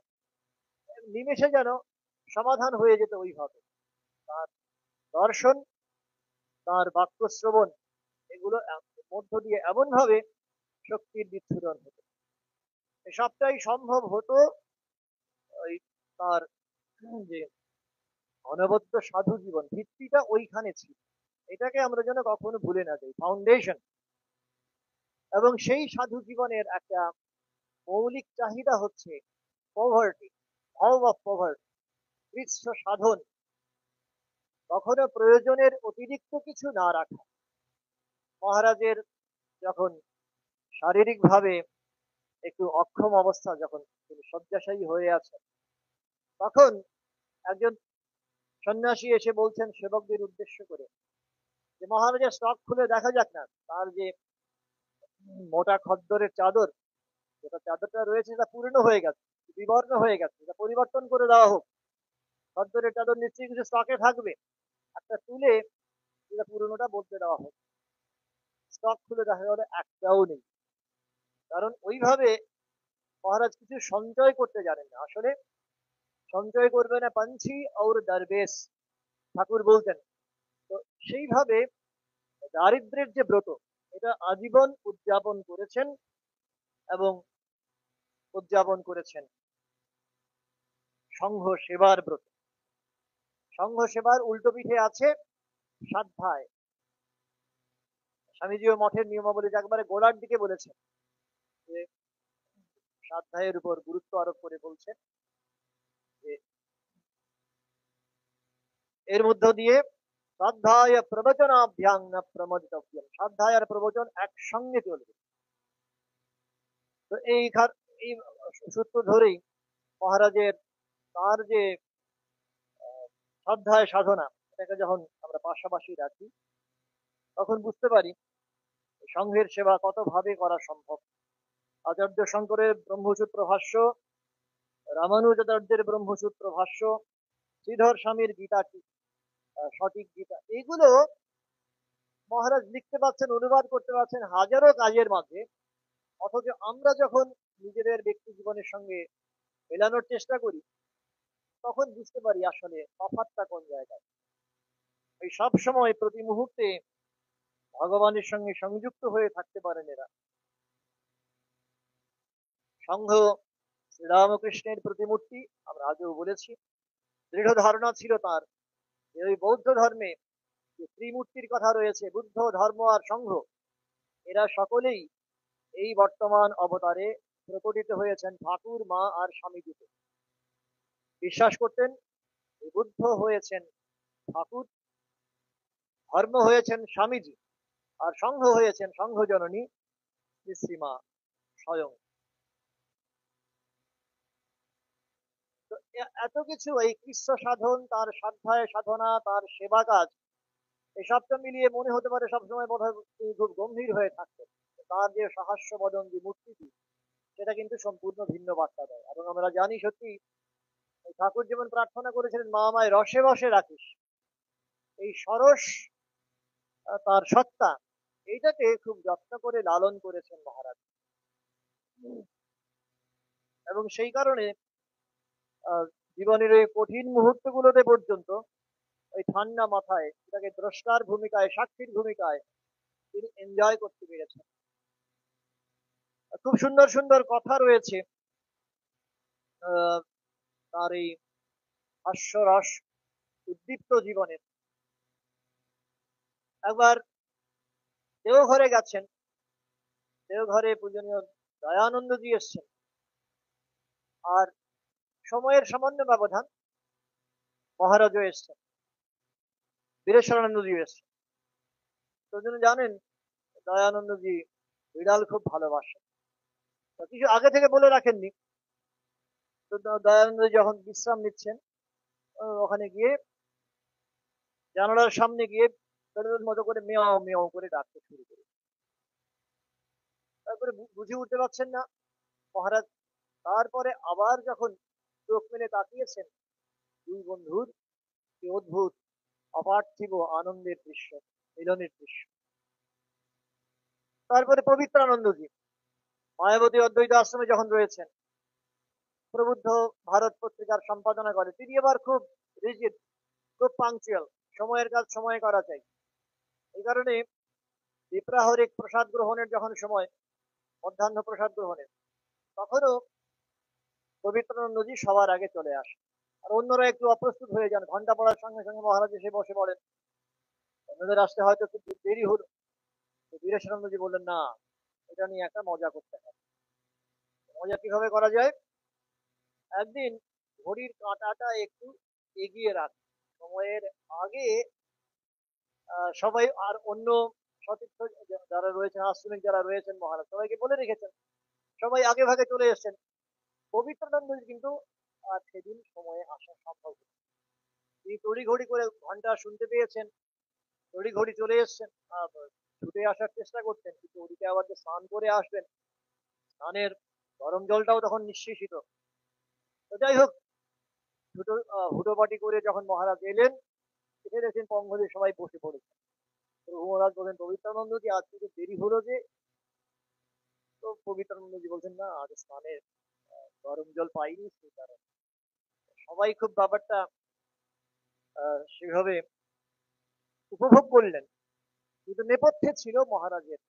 নিমেষে যেন সমাধান হয়ে যেত ওইভাবে। তার দর্শন, তার বাক্য শ্রবণ, এগুলো মধ্য দিয়ে এমন ভাবে শক্তির বিচ্ছুরণ হতো। সবটাই সম্ভব হতো ওই তার যে অনবদ্য সাধু জীবন, ভিত্তিটা ওইখানে ছিল। এটাকে আমরা যেন কখনো ভুলে না যাই, ফাউন্ডেশন। এবং সেই সাধু জীবনের একটা মৌলিক চাহিদা হচ্ছে পভার্টি, ভাব অফ পভার্টি, কৃচ্ছ সাধন, কখনো প্রয়োজনের অতিরিক্ত কিছু না রাখা। মহারাজের যখন শারীরিকভাবে একটু অক্ষম অবস্থা, যখন তিনি শয্যাশায়ী হয়ে আছেন, তখন একজন সন্ন্যাসী এসে বলছেন সেবকদের উদ্দেশ্য করে যে মহারাজের স্টক খুলে দেখা যাক না, তার যে মোটা খদ্দরের চাদর, যেটা চাদরটা রয়েছে সেটা পুরনো হয়ে গেছে, বিবর্ণ হয়ে গেছে, এটা পরিবর্তন করে দেওয়া হোক। খদ্দরের চাদর নিশ্চয়ই কিছু স্টকে থাকবে, একটা তুলে যেটা পুরনোটা বদলে দেওয়া হোক। স্টক খুলে দেখা গেল একটাও নেই। কারণ ওইভাবে মহারাজ কিছু সঞ্চয় করতে জানেন না। আসলে সঞ্চয় করবে না পাঞ্ছি और দরবেশ, ঠাকুর বলতেন। তো সেইভাবে দারিদ্রের যে ব্রত, এটা আজীবন উদযাপন করেছেন, এবং উদযাপন করেছেন সংঘ সেবার ব্রত। সংঘ সেবার উল্টো পিঠে আছে স্বাধ্যায়। স্বামীজিও মঠের নিয়মাবলী একবারে গোড়ার দিকে বলেছেন যে স্বাধ্যায়ের উপর গুরুত্ব আরোপ করে বলছেন যে এর মধ্য দিয়ে স্বাধ্যায় প্রবচনাভ্যাং না প্রমোদিতব্যম, স্বাধ্যায় আর প্রবচন একসঙ্গে চলবে। তো এই সূত্র ধরেই মহারাজের তার যে শ্রদ্ধায় সাধনা, এটাকে যখন আমরা পাশাপাশি রাখি, তখন বুঝতে পারি সংঘের সেবা কত ভাবে করা সম্ভব। আচার্য শঙ্করের ব্রহ্মসূত্র ভাষ্য, রামানুজাচার্যের ব্রহ্মসূত্র ভাষ্য, শ্রীধর স্বামীর গীতা কি, সঠিক গীতা, এইগুলো মহারাজ লিখতে পারছেন, অনুবাদ করতে পারছেন হাজারো কাজের মাঝে। অথচ আমরা যখন নিজেদের ব্যক্তি জীবনের সঙ্গে মেলানোর চেষ্টা করি, তখন বুঝতে পারি আসলে তফাৎটা কোন জায়গায়। এই সব সময় প্রতি মুহূর্তে ভগবানের সঙ্গে সংযুক্ত হয়ে থাকতে পারেন এরা। সংঘ শ্রীরামকৃষ্ণের প্রতিমূর্তি, আমরা আগেও বলেছি। দৃঢ় ধারণা ছিল তার যে ওই বৌদ্ধ ধর্মে যে ত্রিমূর্তির কথা রয়েছে, বুদ্ধ, ধর্ম আর সংঘ, এরা সকলেই এই বর্তমান অবতারে প্রকটিত হয়েছেন ঠাকুর, মা আর স্বামীজিতে। বিশ্বাস করতেন এই বুদ্ধ হয়েছেন ঠাকুর, ধর্ম হয়েছেন স্বামীজি, আর সংঘ হয়েছেন সংঘ জননী শ্রীমা স্বয়ং। তো এত কিছু, এই কৃষ্ণ সাধন, তার সাধ্যায় সাধনা, তার সেবা কাজ, এই সবটা মিলিয়ে মনে হতে পারে সবসময় বোধহয় তিনি খুব গম্ভীর হয়ে থাকতেন। তার যে সহাস্য বদন যে মূর্তিটি, সেটা কিন্তু সম্পূর্ণ ভিন্ন বার্তা দেয়। এবং আমরা জানি সত্যি ঠাকুর যেমন প্রার্থনা করেছিলেন, মা আমায় রসে বসে রাখিস, এই সরস তার সত্তা, এইটাকে খুব যত্ন করে লালন করেছেন মহারাজ। এবং সেই কারণে জীবনের এই কঠিন মুহূর্তগুলোতে পর্যন্ত ওই ঠান্ডা মাথায় এটাকে দ্রষ্টার ভূমিকায়, সাক্ষীর ভূমিকায় তিনি এনজয় করতে পেরেছেন। খুব সুন্দর সুন্দর কথা রয়েছে তার এই হাস্যরস উদ্দীপ্ত জীবনের। একবার দেওঘরে গেছেন, দেওঘরে পূজনীয় দয়ানন্দজি এসছেন, আর সময়ের সামান্য ব্যবধান মহারাজও এসছেন, বীরেশ্বরানন্দজি এসছেন। তো জানেন দয়ানন্দজি বিড়াল খুব ভালোবাসেন, কিছু আগে থেকে বলে রাখেননি। তো দয়ানন্দ যখন বিশ্রাম নিচ্ছেন, ওখানে গিয়ে জানালার সামনে গিয়ে বেড়ালের মতো করে মেয়াও মেয়াও করে ডাকতে শুরু করে। তারপরে বুঝে উঠতে পারছেন না মহারাজ। তারপরে আবার যখন চোখ মেলে তাকিয়েছেন, দুই বন্ধুর কি অদ্ভুত অপার্থিব আনন্দের দৃশ্য, মিলনের দৃশ্য। তারপরে পবিত্রানন্দজি মায়াবতী অদ্বৈত আশ্রমে যখন রয়েছেন, প্রবুদ্ধ ভারত পত্রিকার সম্পাদনা করে, তিনি এবার খুব রিজিড, খুব পাংচুয়াল, সময়ের কাজ সময়ে করা চাই। এই কারণে বিপ্রাহরিক প্রসাদ গ্রহণের যখন সময়, মধ্যাহ্ন প্রসাদ গ্রহণের, তখনও পবিত্রানন্দজি সবার আগে চলে আসে। আর অন্যরা একটু অপ্রস্তুত হয়ে যান, ঘন্টা পড়ার সঙ্গে সঙ্গে মহারাজ এসে বসে পড়েন, অন্যদের আসতে হয়তো খুব দেরি হলো। বীরেশ্বরানন্দজি বললেন, না, এটা নিয়ে একটা মজা করতে হবে। মজা কিভাবে করা যায়? একদিন ঘড়ির কাঁটাটা একটু এগিয়ে রাখ, সময়ের আগে সবাই আর অন্য সতীর্থ যারা রয়েছেন, আশ্রমিক যারা রয়েছেন, মহারাজ সবাইকে বলে রেখেছেন, সবাই আগে ভাগে চলে এসছেন। পবিত্রানন্দ কিন্তু সেদিন সময়ে আসা সম্ভব। তিনি তড়িঘড়ি করে ঘন্টা শুনতে পেয়েছেন, তড়িঘড়ি চলে এসছেন, ছুটে আসার চেষ্টা করতেন, কিন্তু ওদিকে আবার যে স্নান করে আসবেন, স্নানের গরম জলটাও তখন নিঃশেষিত। তো যাই হোক, হুটোপাটি করে যখন মহারাজ এলেন, এসে দেখেন পঙ্গলে সবাই বসে পড়েছে। প্রভু মহারাজ বলেন, পবিত্রানন্দজি আজকে তো দেরি হলো যে? তো পবিত্রানন্দজি বলছেন, না, আজ স্নানের গরম জল পাইনি, সেই কারণে। সবাই খুব ব্যাপারটা সেভাবে উপভোগ করলেন, কিন্তু নেপথ্যে ছিল মহারাজের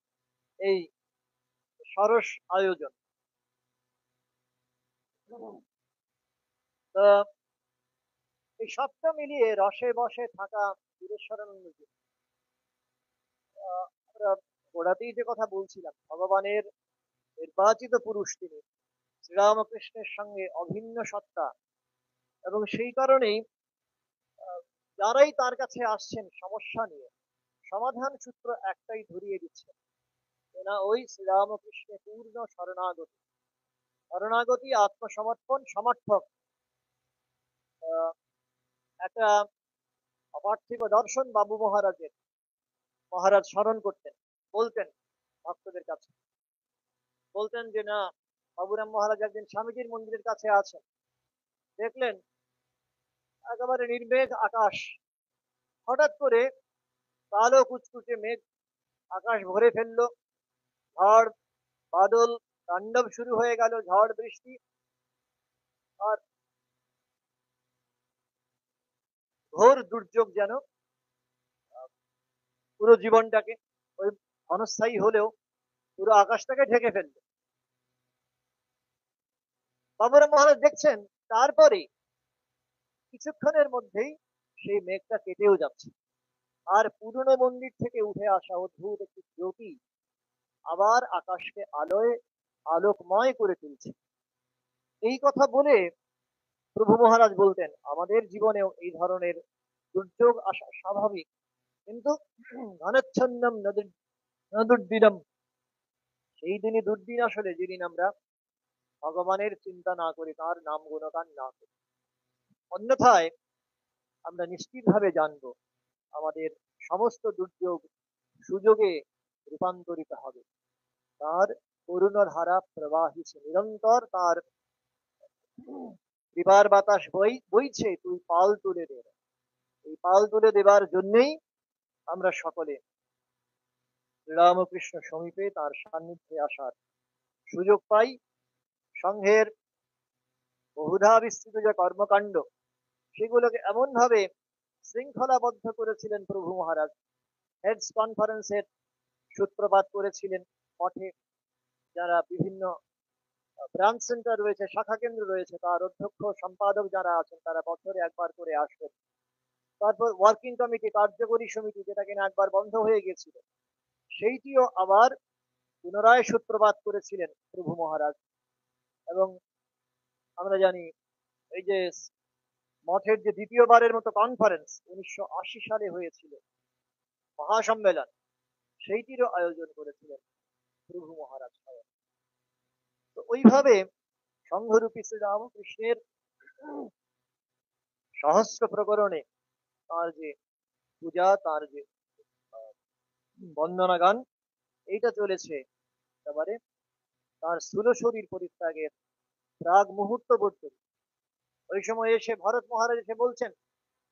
এই সরস আয়োজন। এই সবটা মিলিয়ে রসে বসে থাকা বীরেশ্বরানন্দজি, আমরা গোড়াতেই যে কথা বলছিলাম, ভগবানের নির্বাচিত পুরুষ তিনি, শ্রীরামকৃষ্ণের সঙ্গে অভিন্ন সত্তা। এবং সেই কারণেই যারাই তার কাছে আসছেন সমস্যা নিয়ে, সমাধান সূত্র একটাই ধরিয়ে দিচ্ছেন, এরা ওই শ্রীরামকৃষ্ণের পূর্ণ শরণাগত। শরণাগতি, আত্মসমর্পণ, সমর্থক, আহ, একটা অপার্থিব দর্শন বাবু মহারাজের। মহারাজ স্মরণ করতেন, বলতেন ভক্তদের কাছে, বলতেন যে না, বাবুরাম মহারাজ একদিন স্বামীজির মন্দিরের কাছে আছেন, দেখলেন একেবারে নির্মেঘ আকাশ, হঠাৎ করে কালো কুচকুচে মেঘ আকাশ ভরে ফেললো, ঝড় বাদল তাণ্ডব শুরু হয়ে গেল, ঝড় বৃষ্টি, আর ঘোর দুর্যোগ যেন পুরো জীবনটাকে, ওই ক্ষণস্থায়ী হলেও পুরো আকাশটাকে ঢেকে ফেললো। বাবুরাম মহারাজ দেখছেন, তারপরে কিছুক্ষণের মধ্যেই সেই মেঘটা কেটেও যাচ্ছে, আর পুরনো মন্দির থেকে উঠে আসা অদ্ভুত একটি জ্যোতি আবার আকাশকে আলোয় আলোকময় করে তুলছে। এই কথা বলে প্রভু মহারাজ বলতেন, আমাদের জীবনেও এই ধরনের দুর্যোগ আসা স্বাভাবিক, কিন্তু ঘনচ্ছন্নম নদুর্দিনম, সেই দিনই দুর্দিন আসলে যেদিন আমরা ভগবানের চিন্তা না করি, তার নাম গুণগান না করি। অন্যথায় আমরা নিশ্চিতভাবে জানবো আমাদের সমস্ত দুর্যোগ সুযোগে রূপান্তরিত হবে। তার করুণাধারা প্রবাহিছে নিরন্তর, তার কৃপার বাতাস বইছে, তুই পাল তুলে দে। এই পাল তুলে দেবার জন্যই আমরা সকলে রামকৃষ্ণ সমীপে তার সান্নিধ্যে আসার সুযোগ পাই। সংঘের বহুধা বিস্তৃত যে কর্মকাণ্ড, সেগুলোকে এমন ভাবে শৃঙ্খলাবদ্ধ করেছিলেন প্রভু মহারাজ। হেডস কনফারেন্সের সূত্রপাত করেছিলেন মঠে, যারা বিভিন্ন ব্রাঞ্চ সেন্টার রয়েছে, শাখা কেন্দ্র রয়েছে, তার অধ্যক্ষ সম্পাদক যারা আছেন তারা বছরে একবার করে আসবেন। তারপর ওয়ার্কিং কমিটি, কার্যকরী সমিতি, যেটা কিনা একবার বন্ধ হয়ে গেছিল, সেইটিও আবার পুনরায় সূত্রপাত করেছিলেন প্রভু মহারাজ। এবং আমরা জানি এই যে মঠের যে দ্বিতীয়বারের মতো কনফারেন্স 1980 সালে হয়েছিল, মহাসম্মেলন, সেইটিরও আয়োজন করেছিলেন প্রভু মহারাজ। তো ওইভাবে সংঘরূপী শ্রী রামকৃষ্ণের সহস্র প্রকরণে তার যে পূজা, তার যে বন্দনা গান, এইটা চলেছে একেবারে তার স্থূল শরীর পরিত্যাগের প্রাগ মুহূর্ত পর্যন্ত। ওই সময় এসে ভরত মহারাজ এসে বলছেন,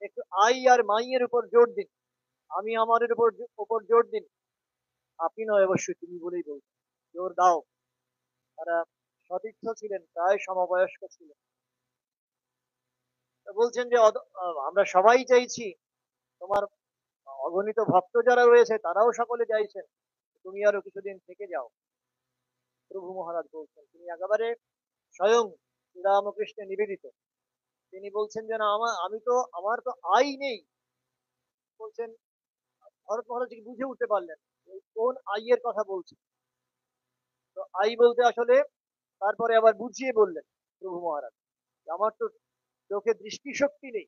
একটু আই আর মাইয়ের উপর জোর দিন, আমি আমাদের উপর জোর দিন। আপনি নয়, অবশ্যই তুমি বলেই বলছেন, জোর দাও। তারা সতীর্থ ছিলেন, প্রায় সমবয়স্ক ছিলেন। বলছেন যে আমরা সবাই চাইছি, তোমার অগণিত ভক্ত যারা রয়েছে তারাও সকলে চাইছেন, তুমি আরো কিছুদিন থেকে যাও। প্রভু মহারাজ বলছেন, তিনি একেবারে স্বয়ং শ্রীরামকৃষ্ণে নিবেদিত। তিনি বলছেন যে না, আমার তো আই নেই। বলছেন, ভরত মহারাজ কি বুঝে উঠতে পারলেন কোন আইয়ের কথা বলছে। তো আই বলতে আসলে তারপরে আবার বুঝিয়ে বললেন প্রভু মহারাজ, আমার তো চোখে দৃষ্টিশক্তি নেই।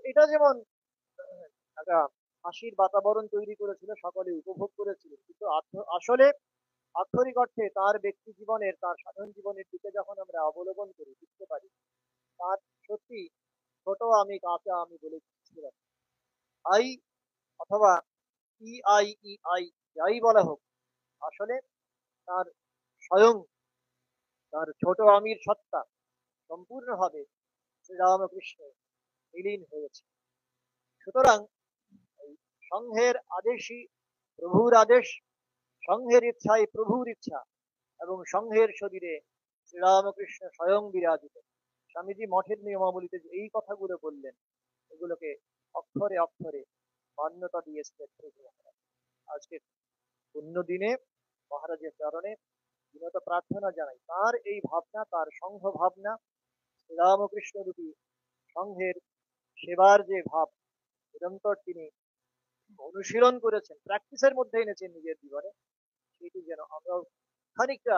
এটা যেমন একটা হাসির বাতাবরণ তৈরি করেছিল, সকলে উপভোগ করেছিল, কিন্তু আসলে আক্ষরিক অর্থে তার ব্যক্তি জীবনের, তার সাধারণ জীবনের দিকে যখন আমরা অবলোকন করি, বুঝতে পারি তার সত্যি ছোট আমি, কাঁচা আমি বলে ছিল। আই অথবা আই যাই বলা হোক, আসলে তার স্বয়ং তার ছোট আমির সত্তা সম্পূর্ণভাবে শ্রীরামকৃষ্ণ বিলীন হয়েছে। সুতরাং এই সংঘের আদেশই প্রভুর আদেশ, সংঘের ইচ্ছাই প্রভুর ইচ্ছা, এবং সংঘের শরীরে শ্রীরামকৃষ্ণ স্বয়ং বিরাজিত। স্বামীজি মঠের নিয়মাবলীতে যে এই কথাগুলো বললেন, এগুলোকে অক্ষরে অক্ষরে মান্যতা দিয়েছিলেন প্রভু মহারাজ। আজকে পুণ্য দিনে মহারাজের চরণে বিনত প্রার্থনা জানাই, তার এই ভাবনা, তার সংঘ ভাবনা, শ্রীরামকৃষ্ণ রূপী সংঘের সেবার যে ভাব নিরন্তর তিনি অনুশীলন করেছেন, প্র্যাকটিসের মধ্যে এনেছেন নিজের জীবনে, সেটি যেন আমরাও খানিকটা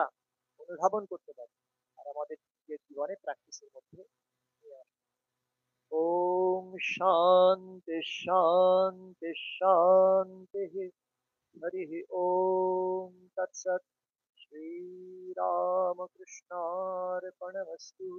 অনুধাবন করতে পারি আর আমাদের নিজের জীবনে প্র্যাকটিসের মধ্যে নিয়ে আসি। ওম শান্তি শান্তি শান্তি। হরি ওম তৎসৎ। श्रीरामकृष्णार्पणमस्तु।